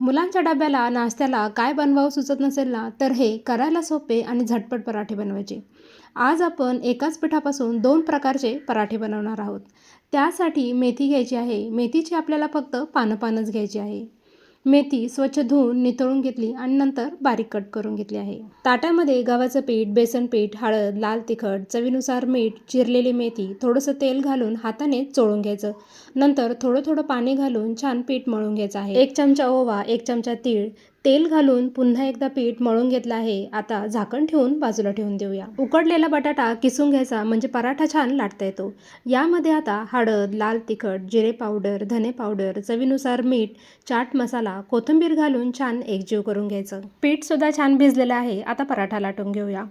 मुलांच्या डब्याला, नाश्त्याला काय बनवावं सुचत नसेल ना, तर हे करायला सोपे आणि झटपट पराठे बनवायचे. आज आपण एकाच पिठापासून 2 प्रकारचे पराठे बनवणार आहोत. त्यासाठी मेथी घ्यायची आहे. मेथीची आपल्याला फक्त पानं-पानंच घ्यायची आहे. मेथी स्वच्छ धुवून निथळून घेतली आणि नंतर बारीक कट करून घेतली आहे. ताटामध्ये गव्हाचं पीठ, बेसन पीठ, हळद, लाल तिखट, चवीनुसार मीठ, चिरलेली मेथी, थोडंसं तेल घालून हाताने चोळून घ्यायचं. नंतर थोडं-थोडं पाणी घालून छान पीठ मळून घ्यायचं आहे. 1 चमचा ओवा, 1 चमचा तीळ, तेल घालून पुन्हा एकदा पीठ मळून घेतलं आहे. आता झाकण ठेवून बाजूला ठेवून देऊया. उकडलेला बटाटा किसून घ्यायचा म्हणजे पराठा छान लाटता येतो. यामध्ये आता हळद, लाल तिखट, जिरे पावडर, धने पावडर, चवीनुसार मीठ, चाट मसाला, कोथिंबीर घालून छान एकजीव करून घ्यायचं. पीठसुद्धा छान भिजलेलं आहे. आता पराठा लाटून घेऊया.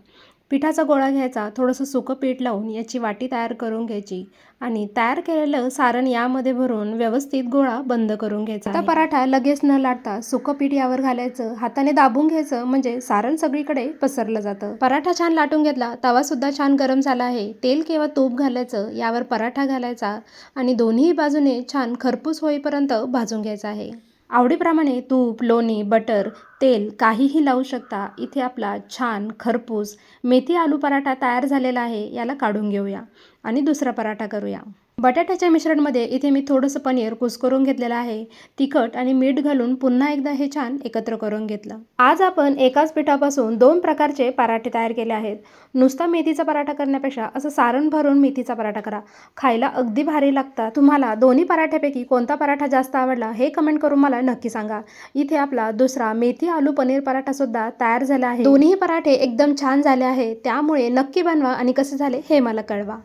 पिठाचा गोळा घ्यायचा, थोडंसं सुकं पीठ लावून याची वाटी तयार करून घ्यायची आणि तयार केलेलं सारण यामध्ये भरून व्यवस्थित गोळा बंद करून घ्यायचा. आता पराठा लगेच न लाटता सुकं पीठ यावर घालायचं, हाताने दाबून घ्यायचं म्हणजे सारण सगळीकडे पसरलं जातं. पराठा छान लाटून घेतला. तवासुद्धा छान गरम झाला आहे. तेल किंवा तूप घालायचं, यावर पराठा घालायचा आणि दोन्ही बाजूने छान खरपूस होईपर्यंत भाजून घ्यायचा आहे. आवडीप्रमाणे तूप, लोणी, बटर, तेल काहीही लावू शकता. इथे आपला छान खरपूस मेथी आलू पराठा तयार झालेला आहे. याला काढून घेऊया आणि दुसरा पराठा करूया. बटाट्याच्या मिश्रणमध्ये इथे मी थोडंसं पनीर कुस्करून घेतलेलं आहे. तिखट आणि मीठ घालून पुन्हा एकदा हे छान एकत्र करून घेतलं. आज आपण एकाच पिठापासून 2 प्रकारचे पराठे तयार केले आहेत. नुसता मेथीचा पराठा करण्यापेक्षा असं सारण भरून मेथीचा पराठा करा. खायला अगदी भारी लागतात. तुम्हाला दोन्ही पराठ्यापैकी कोणता पराठा जास्त आवडला हे कमेंट करून मला नक्की सांगा. इथे आपला दुसरा मेथी आलू पनीर पराठा सुद्धा तयार झाला आहे. दोन्ही पराठे एकदम छान झाले आहे. त्यामुळे नक्की बनवा आणि कसे झाले हे मला कळवा.